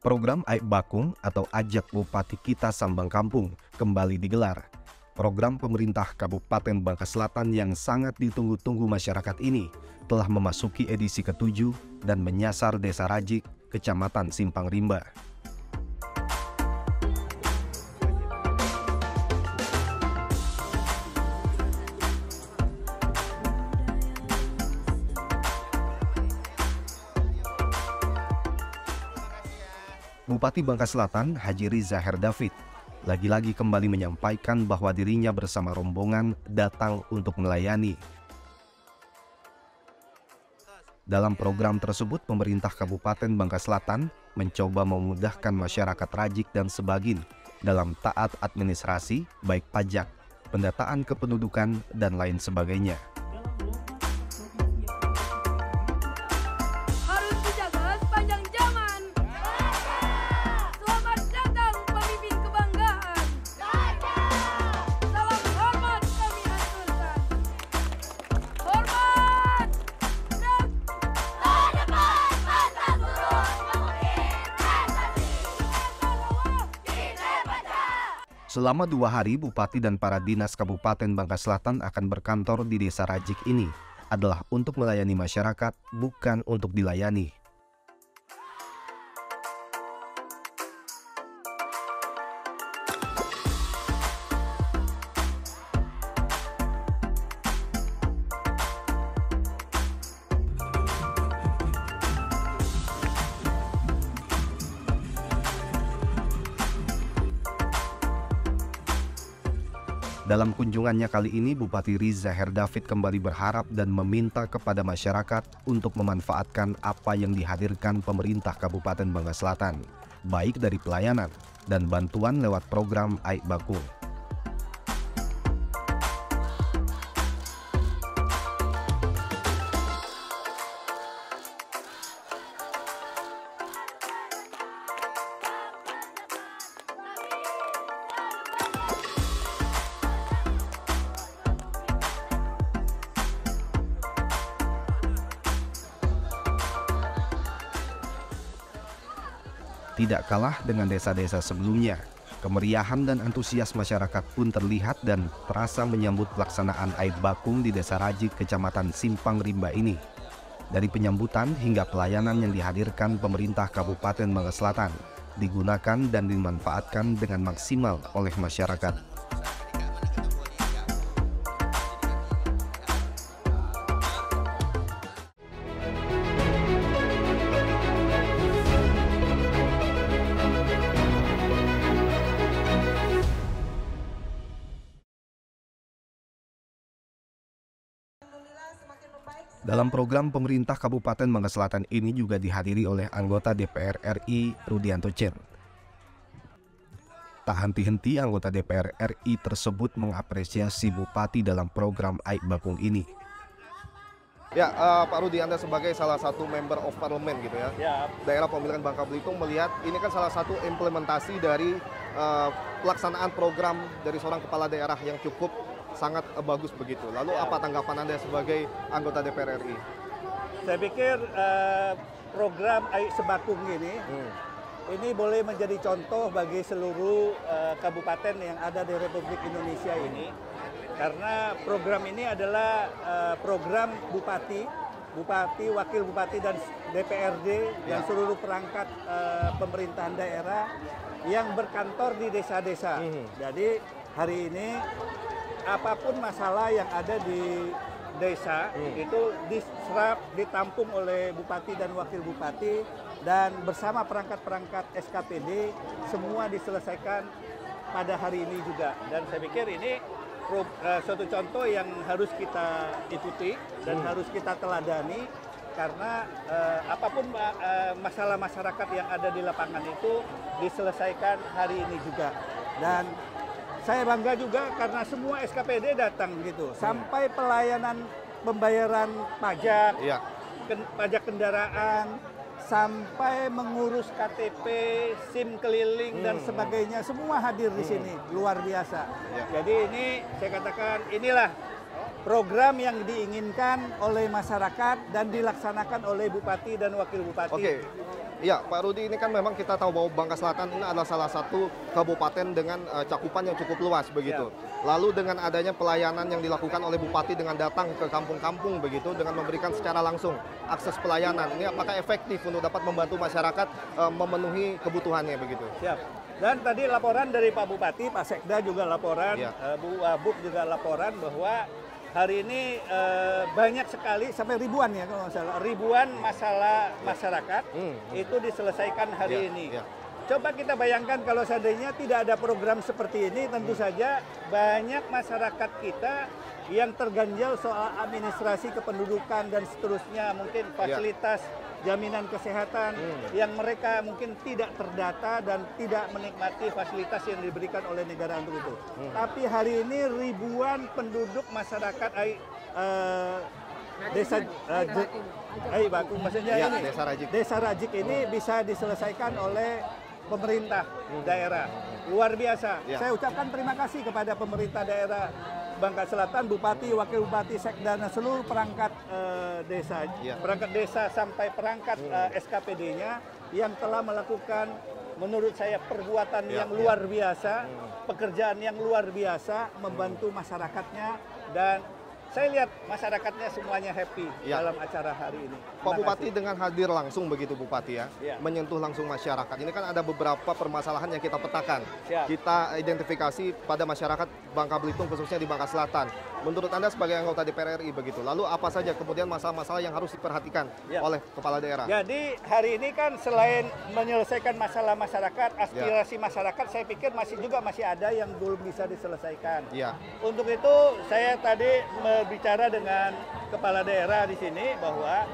Program Aib Bakung atau Ajak Bupati Kita Sambang Kampung kembali digelar. Program pemerintah Kabupaten Bangka Selatan yang sangat ditunggu-tunggu masyarakat ini telah memasuki edisi ke-7 dan menyasar Desa Rajik, Kecamatan Simpang Rimba. Bupati Bangka Selatan, Haji Riza Herdavid, lagi-lagi kembali menyampaikan bahwa dirinya bersama rombongan datang untuk melayani. Dalam program tersebut, pemerintah Kabupaten Bangka Selatan mencoba memudahkan masyarakat Rajik dan Sebagin dalam taat administrasi, baik pajak, pendataan kependudukan, dan lain sebagainya. Selama 2 hari, Bupati dan para dinas Kabupaten Bangka Selatan akan berkantor di Desa Rajik ini adalah untuk melayani masyarakat, bukan untuk dilayani. Dalam kunjungannya kali ini, Bupati Riza Herdavid kembali berharap dan meminta kepada masyarakat untuk memanfaatkan apa yang dihadirkan pemerintah Kabupaten Bangka Selatan, baik dari pelayanan dan bantuan lewat program Aib Bakung. Tidak kalah dengan desa-desa sebelumnya, kemeriahan dan antusias masyarakat pun terlihat dan terasa menyambut pelaksanaan Aib Bakung di Desa Rajik, Kecamatan Simpang Rimba ini. Dari penyambutan hingga pelayanan yang dihadirkan pemerintah Kabupaten Bangka Selatan, digunakan dan dimanfaatkan dengan maksimal oleh masyarakat. Dalam program pemerintah Kabupaten Bangka Selatan ini juga dihadiri oleh anggota DPR RI Rudianto Chen. Tak henti-henti anggota DPR RI tersebut mengapresiasi Bupati dalam program Aib Bakung ini. Ya, Pak Rudi, Anda sebagai salah satu member of parliament gitu ya, daerah pemilihan Bangka Belitung melihat ini kan salah satu implementasi dari pelaksanaan program dari seorang kepala daerah yang cukup sangat bagus begitu. Lalu apa tanggapan Anda sebagai anggota DPR RI? Saya pikir program Aib Bakung ini boleh menjadi contoh bagi seluruh kabupaten yang ada di Republik Indonesia ini. Karena program ini adalah program Bupati, Wakil Bupati dan DPRD dan seluruh perangkat pemerintahan daerah yang berkantor di desa-desa. Jadi hari ini apapun masalah yang ada di desa itu diserap, ditampung oleh Bupati dan Wakil Bupati dan bersama perangkat-perangkat SKPD semua diselesaikan pada hari ini juga. Dan saya pikir ini suatu contoh yang harus kita ikuti dan harus kita teladani karena apapun masalah masyarakat yang ada di lapangan itu diselesaikan hari ini juga. Dan saya bangga juga karena semua SKPD datang gitu, sampai pelayanan pembayaran pajak, pajak kendaraan, sampai mengurus KTP, SIM keliling dan sebagainya, semua hadir di sini, luar biasa. Jadi ini saya katakan inilah program yang diinginkan oleh masyarakat dan dilaksanakan oleh Bupati dan Wakil Bupati. Oke. Ya, Pak Rudi, ini kan memang kita tahu bahwa Bangka Selatan ini adalah salah satu kabupaten dengan cakupan yang cukup luas begitu. Lalu dengan adanya pelayanan yang dilakukan oleh Bupati dengan datang ke kampung-kampung begitu, dengan memberikan secara langsung akses pelayanan, ini apakah efektif untuk dapat membantu masyarakat memenuhi kebutuhannya begitu? Siap. Dan tadi laporan dari Pak Bupati, Pak Sekda juga laporan, Bu Wabub juga laporan bahwa hari ini banyak sekali, sampai ribuan ya kalau nggak salah, ribuan masalah masyarakat itu diselesaikan hari ini. Coba kita bayangkan kalau seandainya tidak ada program seperti ini, tentu saja banyak masyarakat kita yang terganjal soal administrasi kependudukan dan seterusnya, mungkin fasilitas jaminan kesehatan yang mereka mungkin tidak terdata dan tidak menikmati fasilitas yang diberikan oleh negara untuk itu. Tapi hari ini ribuan penduduk masyarakat desa Bakung maksudnya ini Desa Rajik ini bisa diselesaikan oleh pemerintah daerah. Luar biasa. Saya ucapkan terima kasih kepada pemerintah daerah Bangka Selatan, Bupati, Wakil Bupati, Sekda, dan seluruh perangkat desa, perangkat desa sampai perangkat SKPD-nya yang telah melakukan menurut saya perbuatan yang luar biasa, pekerjaan yang luar biasa, membantu masyarakatnya, dan saya lihat masyarakatnya semuanya happy dalam acara hari ini. Pak Bupati dengan hadir langsung begitu Bupati menyentuh langsung masyarakat. Ini kan ada beberapa permasalahan yang kita petakan. Kita identifikasi pada masyarakat Bangka Belitung khususnya di Bangka Selatan. Menurut Anda sebagai anggota DPR RI begitu, lalu apa saja kemudian masalah-masalah yang harus diperhatikan oleh kepala daerah? Jadi hari ini kan selain menyelesaikan masalah masyarakat, aspirasi masyarakat, saya pikir masih ada yang belum bisa diselesaikan. Untuk itu saya tadi bicara dengan kepala daerah di sini bahwa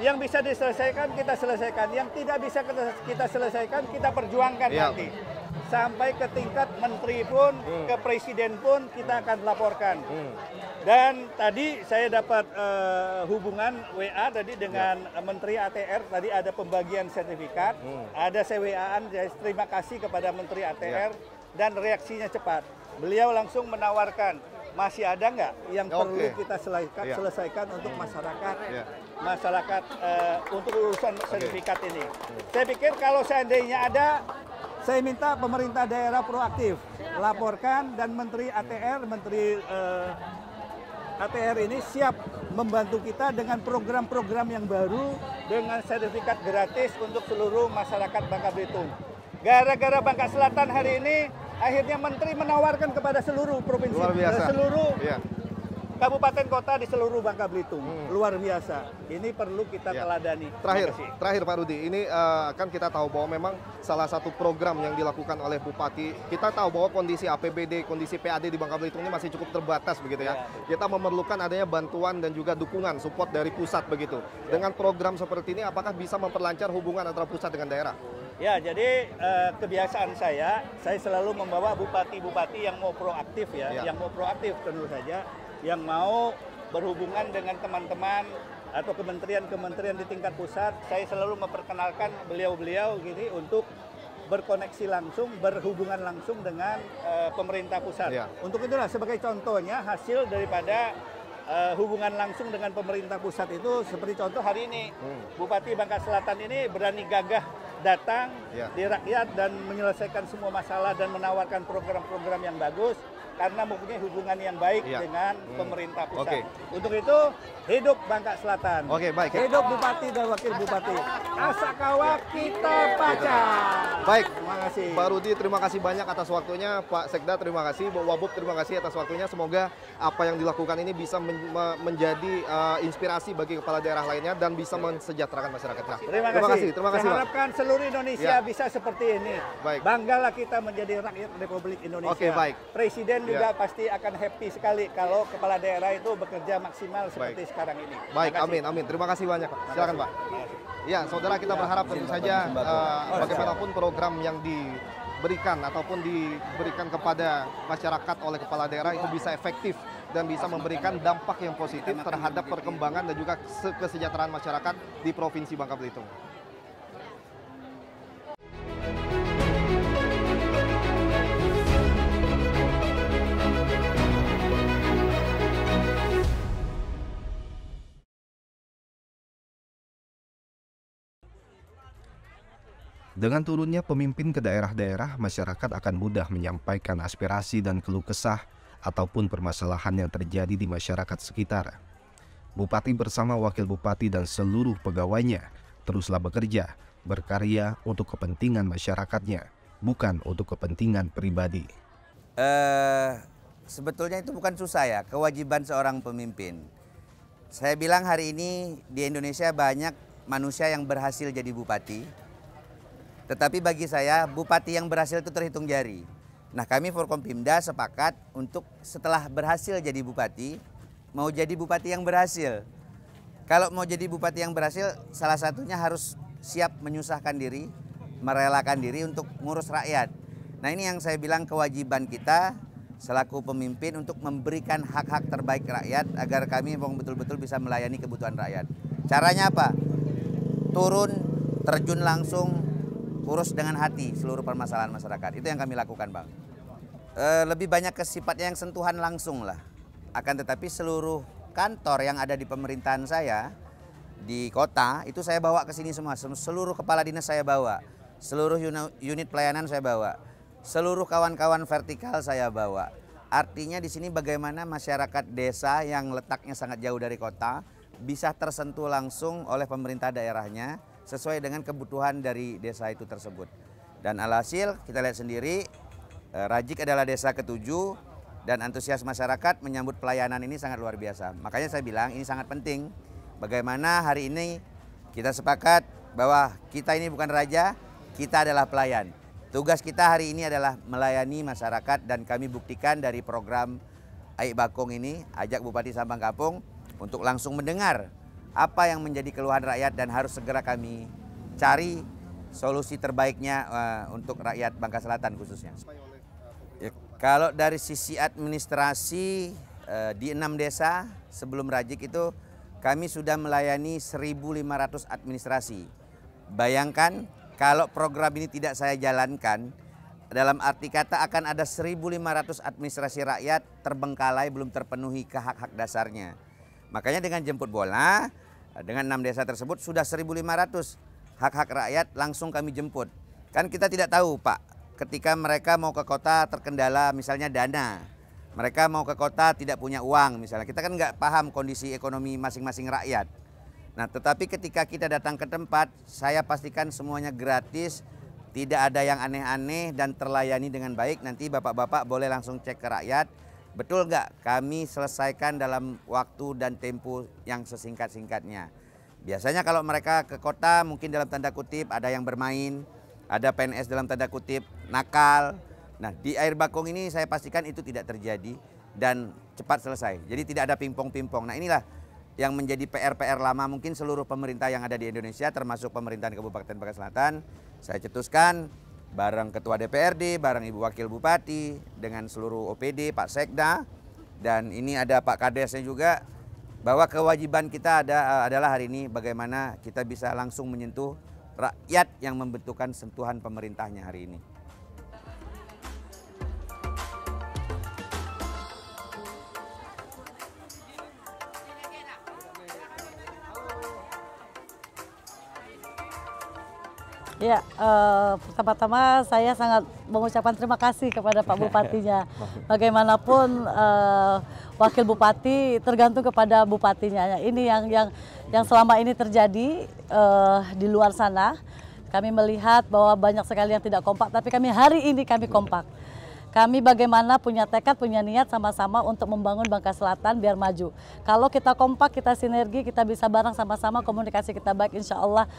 yang bisa diselesaikan kita selesaikan, yang tidak bisa kita selesaikan kita perjuangkan nanti. Sampai ke tingkat menteri pun, ke presiden pun kita akan laporkan. Dan tadi saya dapat hubungan WA tadi dengan Menteri ATR, tadi ada pembagian sertifikat, ada CWA-an, terima kasih kepada Menteri ATR dan reaksinya cepat. Beliau langsung menawarkan, masih ada nggak yang perlu kita selesaikan untuk masyarakat untuk urusan sertifikat ini. Saya pikir kalau seandainya ada, saya minta pemerintah daerah proaktif, laporkan, dan Menteri ATR, ATR ini siap membantu kita dengan program-program yang baru, dengan sertifikat gratis untuk seluruh masyarakat Bangka Belitung. Gara-gara Bangka Selatan hari ini, akhirnya Menteri menawarkan kepada seluruh provinsi, seluruh kabupaten kota di seluruh Bangka Belitung. Luar biasa. Ini perlu kita teladani. Terakhir Pak Rudi, ini kan kita tahu bahwa memang salah satu program yang dilakukan oleh Bupati, kita tahu bahwa kondisi APBD, kondisi PAD di Bangka Belitung ini masih cukup terbatas begitu ya. Kita memerlukan adanya bantuan dan juga dukungan, support dari pusat begitu. Dengan program seperti ini, apakah bisa memperlancar hubungan antara pusat dengan daerah? Ya, jadi kebiasaan saya selalu membawa bupati-bupati yang mau proaktif yang mau proaktif tentu saja, yang mau berhubungan dengan teman-teman atau kementerian-kementerian di tingkat pusat. Saya selalu memperkenalkan beliau-beliau gini untuk berkoneksi langsung, berhubungan langsung dengan pemerintah pusat. Untuk itulah sebagai contohnya hasil daripada hubungan langsung dengan pemerintah pusat itu seperti contoh hari ini. Bupati Bangka Selatan ini berani gagah datang di rakyat dan menyelesaikan semua masalah dan menawarkan program-program yang bagus karena mempunyai hubungan yang baik dengan pemerintah pusat. Untuk itu, hidup Bangka Selatan. Hidup Bupati dan Wakil Bupati. Asakawa kita pacar. Baik, terima kasih. Pak Rudi, terima kasih banyak atas waktunya. Pak Sekda, terima kasih. Bu Wabub, terima kasih atas waktunya. Semoga apa yang dilakukan ini bisa menjadi inspirasi bagi kepala daerah lainnya dan bisa mensejahterakan masyarakatnya. Terima kasih. Terima kasih. Saya harapkan seluruh Indonesia bisa seperti ini. Banggalah kita menjadi rakyat Republik Indonesia. Presiden juga pasti akan happy sekali kalau kepala daerah itu bekerja maksimal seperti sekarang ini. Baik, amin. Terima kasih banyak, Pak. Silakan, Pak. Ya, saudara, kita berharap tentu saja bagaimanapun program yang diberikan ataupun diberikan kepada masyarakat oleh kepala daerah itu bisa efektif dan bisa memberikan dampak yang positif terhadap perkembangan dan juga kesejahteraan masyarakat di Provinsi Bangka Belitung. Dengan turunnya pemimpin ke daerah-daerah, masyarakat akan mudah menyampaikan aspirasi dan keluh kesah ataupun permasalahan yang terjadi di masyarakat sekitar. Bupati bersama Wakil Bupati dan seluruh pegawainya teruslah bekerja, berkarya untuk kepentingan masyarakatnya, bukan untuk kepentingan pribadi. Sebetulnya itu bukan susah ya, kewajiban seorang pemimpin. Saya bilang hari ini di Indonesia banyak manusia yang berhasil jadi bupati. Tetapi bagi saya, bupati yang berhasil itu terhitung jari. Nah, kami Forkompimda sepakat untuk setelah berhasil jadi bupati, mau jadi bupati yang berhasil. Kalau mau jadi bupati yang berhasil, salah satunya harus siap menyusahkan diri, merelakan diri untuk ngurus rakyat. Nah, ini yang saya bilang kewajiban kita selaku pemimpin untuk memberikan hak-hak terbaik rakyat agar kami betul-betul bisa melayani kebutuhan rakyat. Caranya apa? Turun, terjun langsung, urus dengan hati seluruh permasalahan masyarakat. Itu yang kami lakukan, Bang. Lebih banyak ke sifatnya yang sentuhan langsung lah. Akan tetapi seluruh kantor yang ada di pemerintahan saya, di kota, itu saya bawa ke sini semua. Seluruh kepala dinas saya bawa. Seluruh unit pelayanan saya bawa. Seluruh kawan-kawan vertikal saya bawa. Artinya di sini bagaimana masyarakat desa yang letaknya sangat jauh dari kota bisa tersentuh langsung oleh pemerintah daerahnya sesuai dengan kebutuhan dari desa itu tersebut. Dan alhasil kita lihat sendiri, Rajik adalah desa ke-7 dan antusias masyarakat menyambut pelayanan ini sangat luar biasa. Makanya saya bilang ini sangat penting bagaimana hari ini kita sepakat bahwa kita ini bukan raja, kita adalah pelayan. Tugas kita hari ini adalah melayani masyarakat dan kami buktikan dari program Aik Bakung ini, ajak Bupati Sampang Kapung untuk langsung mendengar apa yang menjadi keluhan rakyat dan harus segera kami cari solusi terbaiknya untuk rakyat Bangka Selatan khususnya. Ya, kalau dari sisi administrasi di 6 desa sebelum Rajik itu kami sudah melayani 1.500 administrasi. Bayangkan kalau program ini tidak saya jalankan, dalam arti kata akan ada 1.500 administrasi rakyat terbengkalai belum terpenuhi ke hak-hak dasarnya. Makanya dengan jemput bola, dengan 6 desa tersebut sudah 1.500 hak-hak rakyat langsung kami jemput. Kan kita tidak tahu Pak, ketika mereka mau ke kota terkendala misalnya dana. Mereka mau ke kota tidak punya uang misalnya. Kita kan nggak paham kondisi ekonomi masing-masing rakyat. Nah tetapi ketika kita datang ke tempat, saya pastikan semuanya gratis. Tidak ada yang aneh-aneh dan terlayani dengan baik. Nanti bapak-bapak boleh langsung cek ke rakyat. Betul nggak? Kami selesaikan dalam waktu dan tempo yang sesingkat-singkatnya. Biasanya kalau mereka ke kota mungkin dalam tanda kutip ada yang bermain, ada PNS dalam tanda kutip nakal. Nah di Air Bakung ini saya pastikan itu tidak terjadi dan cepat selesai. Jadi tidak ada pingpong-pingpong. Nah inilah yang menjadi PR-PR lama mungkin seluruh pemerintah yang ada di Indonesia termasuk pemerintahan Kabupaten Bangka Selatan. Saya cetuskan bareng Ketua DPRD, bareng Ibu Wakil Bupati, dengan seluruh OPD, Pak Sekda, dan ini ada Pak Kadesnya juga, bahwa kewajiban kita adalah hari ini bagaimana kita bisa langsung menyentuh rakyat yang membutuhkan sentuhan pemerintahnya hari ini. Ya, pertama-tama saya sangat mengucapkan terima kasih kepada Pak Bupatinya. Bagaimanapun Wakil Bupati tergantung kepada Bupatinya. Ini yang selama ini terjadi di luar sana. Kami melihat bahwa banyak sekali yang tidak kompak, tapi hari ini kami kompak. Kami bagaimana punya tekad, punya niat sama-sama untuk membangun Bangka Selatan biar maju. Kalau kita kompak, kita sinergi, kita bisa bareng sama-sama, komunikasi kita baik, insya Allah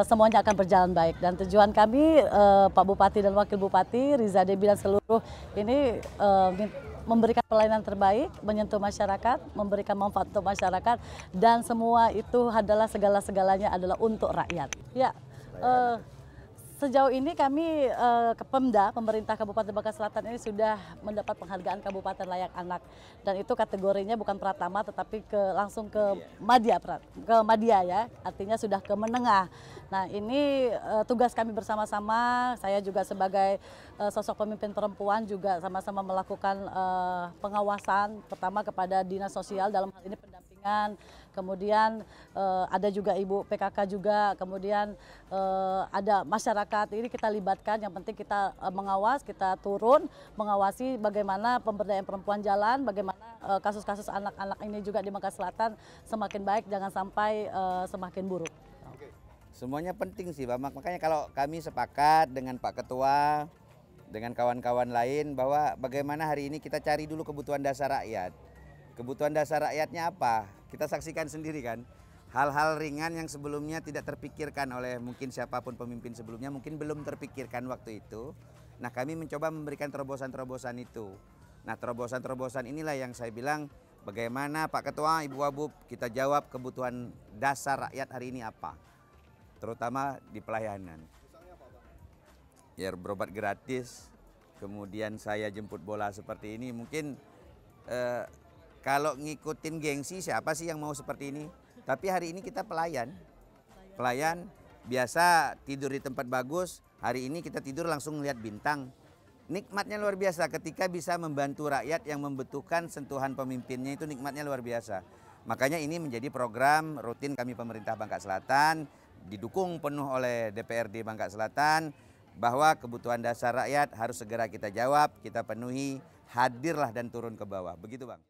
semuanya akan berjalan baik. Dan tujuan kami, Pak Bupati dan Wakil Bupati, Riza Debi dan seluruh ini memberikan pelayanan terbaik, menyentuh masyarakat, memberikan manfaat untuk masyarakat, dan semua itu adalah segala-segalanya adalah untuk rakyat. Ya. Sejauh ini kami Pemda, pemerintah Kabupaten Bangka Selatan ini sudah mendapat penghargaan Kabupaten Layak Anak, dan itu kategorinya bukan Pratama tetapi langsung ke Madya ya, artinya sudah ke menengah. Nah ini tugas kami bersama-sama, saya juga sebagai sosok pemimpin perempuan juga sama-sama melakukan pengawasan pertama kepada Dinas Sosial dalam hal ini pendampingan pendampingan, kemudian ada juga ibu PKK juga, kemudian ada masyarakat, ini kita libatkan, yang penting kita mengawas, kita turun, mengawasi bagaimana pemberdayaan perempuan jalan, bagaimana kasus-kasus anak-anak ini juga di Bangka Selatan semakin baik, jangan sampai semakin buruk. Semuanya penting sih, Pak. Makanya kalau kami sepakat dengan Pak Ketua, dengan kawan-kawan lain bahwa bagaimana hari ini kita cari dulu kebutuhan dasar rakyat. Kebutuhan dasar rakyatnya apa? Kita saksikan sendiri kan. Hal-hal ringan yang sebelumnya tidak terpikirkan oleh mungkin siapapun pemimpin sebelumnya, mungkin belum terpikirkan waktu itu. Nah, kami mencoba memberikan terobosan-terobosan itu. Nah, terobosan-terobosan inilah yang saya bilang bagaimana Pak Ketua, Ibu Wabub, kita jawab kebutuhan dasar rakyat hari ini apa? Terutama di pelayanan. Ya, berobat gratis, kemudian saya jemput bola seperti ini. Mungkin kalau ngikutin gengsi siapa sih yang mau seperti ini? Tapi hari ini kita pelayan biasa tidur di tempat bagus, hari ini kita tidur langsung lihat bintang. Nikmatnya luar biasa ketika bisa membantu rakyat yang membutuhkan sentuhan pemimpinnya, itu nikmatnya luar biasa. Makanya ini menjadi program rutin kami pemerintah Bangka Selatan, didukung penuh oleh DPRD Bangka Selatan, bahwa kebutuhan dasar rakyat harus segera kita jawab, kita penuhi, hadirlah dan turun ke bawah. Begitu, Bang.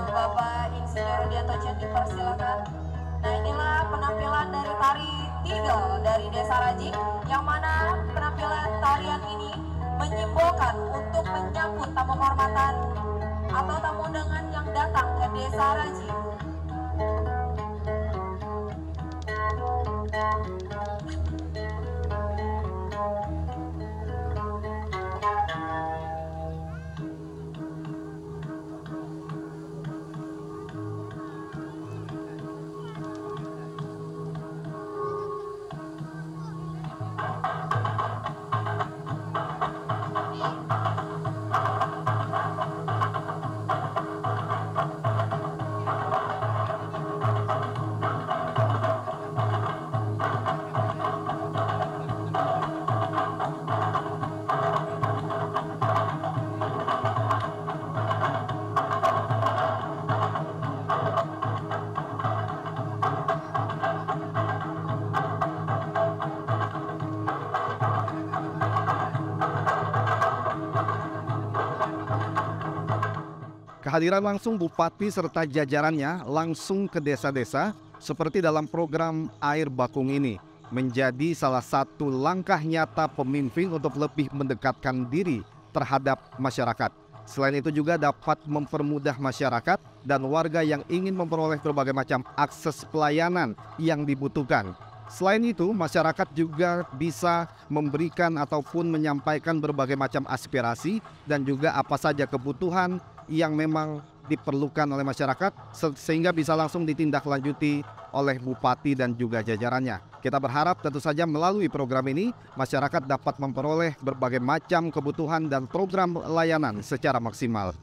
Bapak Insinyur Rudianto Chan dipersilakan. Nah, inilah penampilan dari tari Tigel dari Desa Rajik, yang mana penampilan tarian ini menyimbolkan untuk menyambut tamu kehormatan atau tamu undangan yang datang ke Desa Rajik. Kehadiran langsung Bupati serta jajarannya langsung ke desa-desa seperti dalam program Air Bakung ini menjadi salah satu langkah nyata pemimpin untuk lebih mendekatkan diri terhadap masyarakat. Selain itu juga dapat mempermudah masyarakat dan warga yang ingin memperoleh berbagai macam akses pelayanan yang dibutuhkan. Selain itu, masyarakat juga bisa memberikan ataupun menyampaikan berbagai macam aspirasi dan juga apa saja kebutuhan yang memang diperlukan oleh masyarakat sehingga bisa langsung ditindaklanjuti oleh Bupati dan juga jajarannya. Kita berharap tentu saja melalui program ini masyarakat dapat memperoleh berbagai macam kebutuhan dan program layanan secara maksimal.